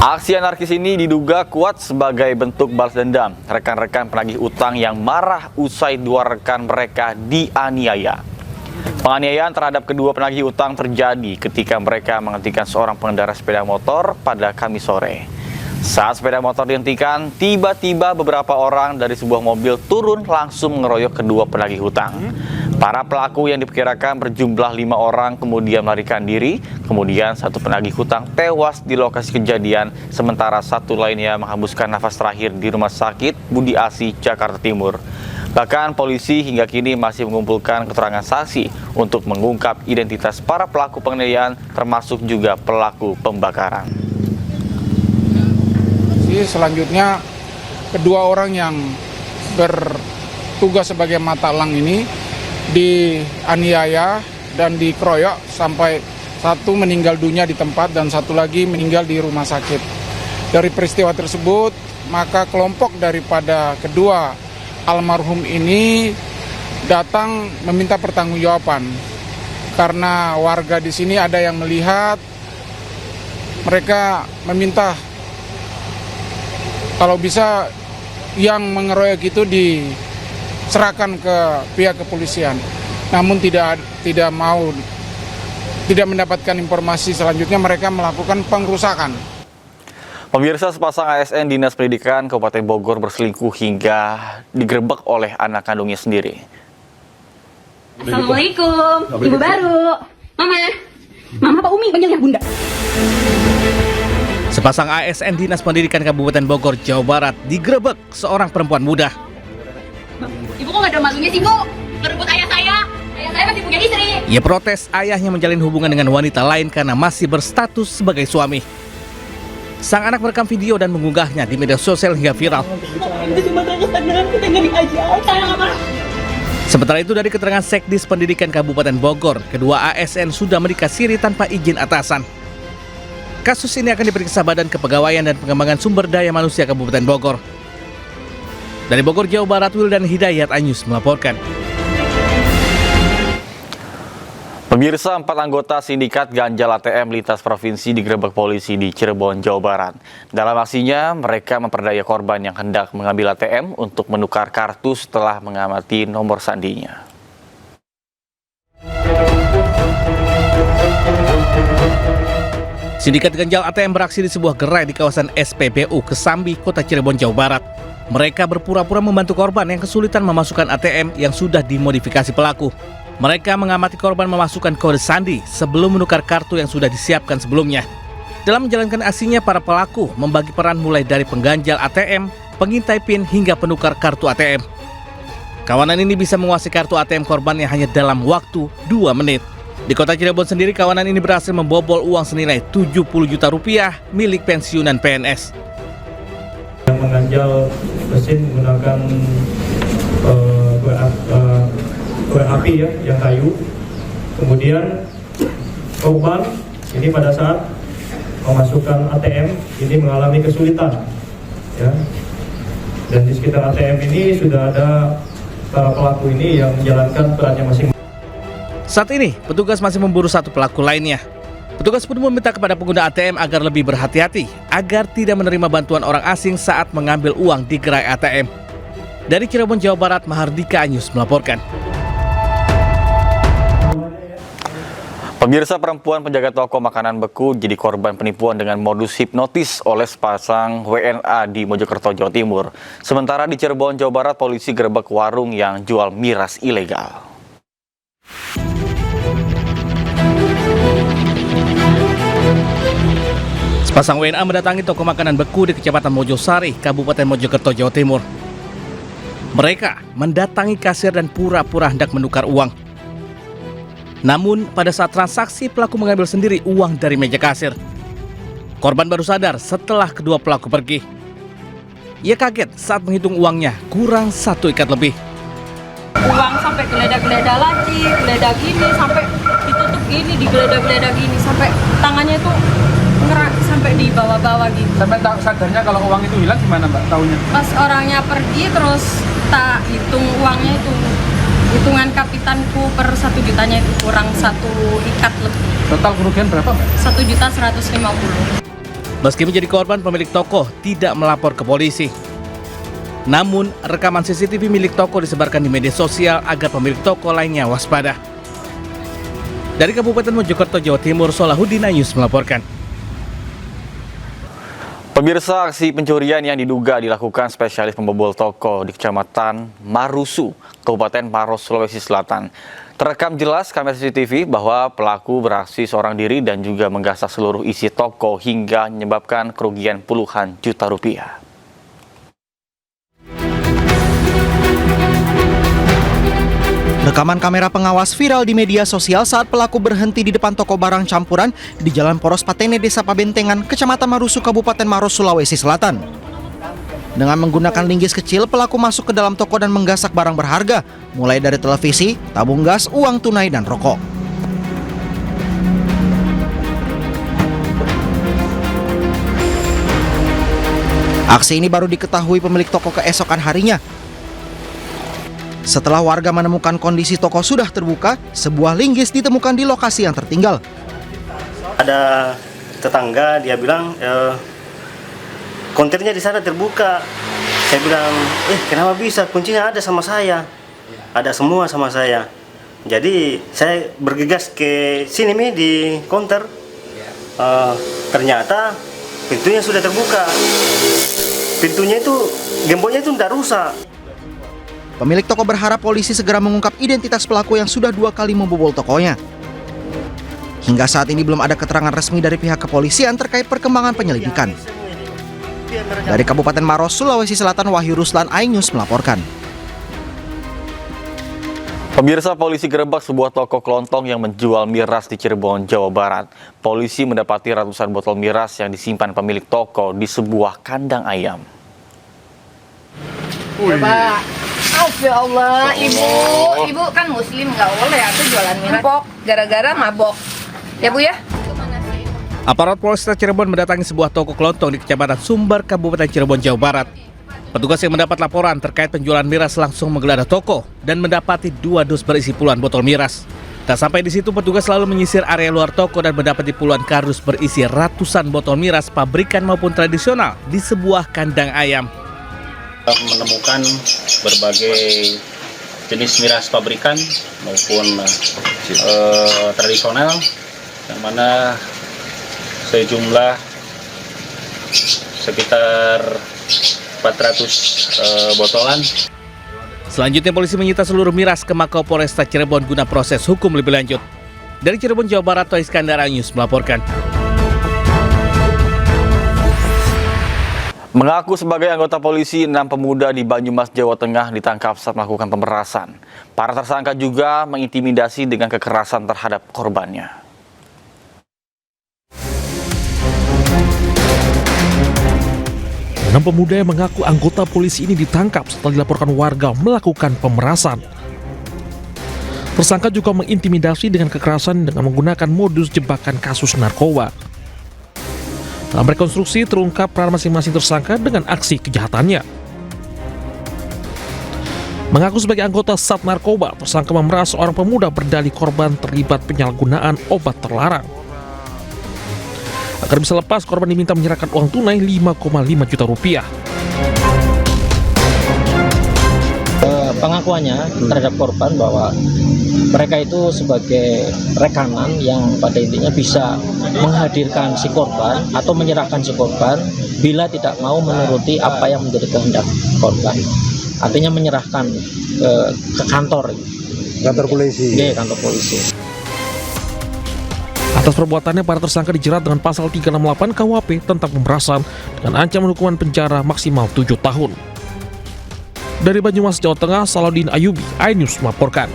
Aksi anarkis ini diduga kuat sebagai bentuk balas dendam rekan-rekan penagih utang yang marah usai dua rekan mereka dianiaya. Penganiayaan terhadap kedua penagih utang terjadi ketika mereka menghentikan seorang pengendara sepeda motor pada Kamis sore. Saat sepeda motor dihentikan, tiba-tiba beberapa orang dari sebuah mobil turun langsung mengeroyok kedua penagih hutang. Para pelaku yang diperkirakan berjumlah 5 orang kemudian melarikan diri, kemudian satu penagih hutang tewas di lokasi kejadian, sementara satu lainnya menghembuskan nafas terakhir di Rumah Sakit Budi Asih, Jakarta Timur. Bahkan polisi hingga kini masih mengumpulkan keterangan saksi untuk mengungkap identitas para pelaku penganiayaan termasuk juga pelaku pembakaran. Selanjutnya kedua orang yang bertugas sebagai mata elang ini dianiaya dan dikeroyok sampai satu meninggal dunia di tempat dan satu lagi meninggal di rumah sakit. Dari peristiwa tersebut, maka kelompok daripada kedua almarhum ini datang meminta pertanggungjawaban karena warga di sini ada yang melihat mereka meminta kalau bisa yang mengeroyok itu diserahkan ke pihak kepolisian. Namun tidak mendapatkan informasi selanjutnya, mereka melakukan pengrusakan. Pemirsa, sepasang ASN Dinas Pendidikan Kabupaten Bogor berselingkuh hingga digerebek oleh anak kandungnya sendiri. Assalamualaikum, Ibu baru. Mama Pak Umi panggilnya Bunda. Sepasang ASN Dinas Pendidikan Kabupaten Bogor, Jawa Barat digerebek seorang perempuan muda. Ibu kok nggak ada malunya sih, Bu? Merebut ayah saya. Ayah saya masih punya istri. Ia protes ayahnya menjalin hubungan dengan wanita lain karena masih berstatus sebagai suami. Sang anak merekam video dan mengunggahnya di media sosial hingga viral. Sementara itu, dari keterangan Sekdis Pendidikan Kabupaten Bogor, kedua ASN sudah menikah siri tanpa izin atasan. Kasus ini akan diperiksa Badan Kepegawaian dan Pengembangan Sumber Daya Manusia Kabupaten Bogor. Dari Bogor, Jawa Barat, Wildan Hidayat Anyus melaporkan. Pemirsa, 4 anggota sindikat ganjal ATM lintas provinsi digerebek polisi di Cirebon, Jawa Barat. Dalam aksinya, mereka memperdaya korban yang hendak mengambil ATM untuk menukar kartu setelah mengamati nomor sandinya. Sindikat ganjal ATM beraksi di sebuah gerai di kawasan SPBU Kesambi, Kota Cirebon, Jawa Barat. Mereka berpura-pura membantu korban yang kesulitan memasukkan ATM yang sudah dimodifikasi pelaku. Mereka mengamati korban memasukkan kode sandi sebelum menukar kartu yang sudah disiapkan sebelumnya. Dalam menjalankan aksinya, para pelaku membagi peran mulai dari pengganjal ATM, pengintai PIN, hingga penukar kartu ATM. Kawanan ini bisa menguasai kartu ATM korbannya hanya dalam waktu 2 menit. Di Kota Cirebon sendiri, kawanan ini berhasil membobol uang senilai 70 juta rupiah milik pensiunan PNS. Yang mengganjal mesin menggunakan korek api ya, yang kayu. Kemudian korban ini pada saat memasukkan ATM ini mengalami kesulitan, ya. Dan di sekitar ATM ini sudah ada para pelaku ini yang menjalankan perannya masing-masing. Saat ini, petugas masih memburu satu pelaku lainnya. Petugas pun meminta kepada pengguna ATM agar lebih berhati-hati, agar tidak menerima bantuan orang asing saat mengambil uang di gerai ATM. Dari Cirebon, Jawa Barat, Mahardika Anyus melaporkan. Pemirsa, perempuan penjaga toko makanan beku jadi korban penipuan dengan modus hipnotis oleh sepasang WNA di Mojokerto, Jawa Timur. Sementara di Cirebon, Jawa Barat, polisi gerebek warung yang jual miras ilegal. Sepasang WNA mendatangi toko makanan beku di Kecamatan Mojosari, Kabupaten Mojokerto, Jawa Timur. Mereka mendatangi kasir dan pura-pura hendak menukar uang. Namun, pada saat transaksi, pelaku mengambil sendiri uang dari meja kasir. Korban baru sadar setelah kedua pelaku pergi. Ia kaget saat menghitung uangnya kurang 1 ikat lebih. Uang sampai geledah-geledah lagi, geledah gini, sampai ditutup gini, digeledah-geledah gini, sampai tangannya tuh ngerak sampai di bawah-bawah gitu. Sampai tak sadarnya kalau uang itu hilang gimana Mbak tahunya? Pas orangnya pergi terus tak hitung uangnya itu, hitungan kapitanku per 1 jutanya itu kurang 1 ikat lebih. Total kerugian berapa Mbak? 1.150.000. Meski menjadi korban, pemilik toko tidak melapor ke polisi. Namun, rekaman CCTV milik toko disebarkan di media sosial agar pemilik toko lainnya waspada. Dari Kabupaten Mojokerto, Jawa Timur, Solahuddin Ayus melaporkan. Pemirsa, aksi pencurian yang diduga dilakukan spesialis pembobol toko di Kecamatan Marusu, Kabupaten Maros, Sulawesi Selatan. Terekam jelas kamera CCTV bahwa pelaku beraksi seorang diri dan juga menggasak seluruh isi toko hingga menyebabkan kerugian puluhan juta rupiah. Rekaman kamera pengawas viral di media sosial saat pelaku berhenti di depan toko barang campuran di Jalan Poros Patene, Desa Pabentengan, Kecamatan Marusu, Kabupaten Maros, Sulawesi Selatan. Dengan menggunakan linggis kecil, pelaku masuk ke dalam toko dan menggasak barang berharga, mulai dari televisi, tabung gas, uang tunai, dan rokok. Aksi ini baru diketahui pemilik toko keesokan harinya. Setelah warga menemukan kondisi toko sudah terbuka, sebuah linggis ditemukan di lokasi yang tertinggal. Ada tetangga, dia bilang konternya di sana terbuka. Saya bilang, kenapa bisa? Kuncinya ada sama saya, ada semua sama saya. Jadi saya bergegas ke sini di konter. Ternyata pintunya sudah terbuka. Pintunya itu, gemboknya itu tidak rusak. Pemilik toko berharap polisi segera mengungkap identitas pelaku yang sudah 2 kali membobol tokonya. Hingga saat ini belum ada keterangan resmi dari pihak kepolisian terkait perkembangan penyelidikan. Dari Kabupaten Maros, Sulawesi Selatan, Wahyu Ruslan, iNews melaporkan. Pemirsa, polisi gerebek sebuah toko kelontong yang menjual miras di Cirebon, Jawa Barat. Polisi mendapati ratusan botol miras yang disimpan pemilik toko di sebuah kandang ayam. Pak, ya Allah, ibu kan muslim, nggak boleh aku jualan miras. Mabok, gara-gara mabok. Ya Bu ya? Aparat Polresta Cirebon mendatangi sebuah toko kelontong di Kecamatan Sumber, Kabupaten Cirebon, Jawa Barat. Petugas yang mendapat laporan terkait penjualan miras langsung menggeledah toko dan mendapati 2 dus berisi puluhan botol miras. Tak sampai di situ, petugas lalu menyisir area luar toko dan mendapati puluhan kardus berisi ratusan botol miras pabrikan maupun tradisional di sebuah kandang ayam. Menemukan berbagai jenis miras pabrikan maupun tradisional, yang mana sejumlah sekitar 400 botolan. Selanjutnya polisi menyita seluruh miras ke Mako Polresta Cirebon guna proses hukum lebih lanjut. Dari Cirebon, Jawa Barat, Toh Iskandar, iNews melaporkan. Mengaku sebagai anggota polisi, 6 pemuda di Banyumas, Jawa Tengah ditangkap saat melakukan pemerasan. Para tersangka juga mengintimidasi dengan kekerasan terhadap korbannya. Enam pemuda yang mengaku anggota polisi ini ditangkap setelah dilaporkan warga melakukan pemerasan. Tersangka juga mengintimidasi dengan kekerasan dengan menggunakan modus jebakan kasus narkoba. Dalam rekonstruksi terungkap peran masing-masing tersangka dengan aksi kejahatannya. Mengaku sebagai anggota Sat Narkoba, tersangka memeras seorang pemuda berdalih korban terlibat penyalahgunaan obat terlarang. Agar bisa lepas, korban diminta menyerahkan uang tunai 5,5 juta rupiah. Pengakuannya terhadap korban bahwa mereka itu sebagai rekanan yang pada intinya bisa menghadirkan si korban atau menyerahkan si korban bila tidak mau menuruti apa yang menjadi kehendak korban. Artinya menyerahkan ke kantor polisi. Iya, kantor polisi. Atas perbuatannya, para tersangka dijerat dengan pasal 368 KUHP tentang pemerasan dengan ancaman hukuman penjara maksimal 7 tahun. Dari Banyumas, Jawa Tengah, Salahuddin Ayubi, iNews melaporkan.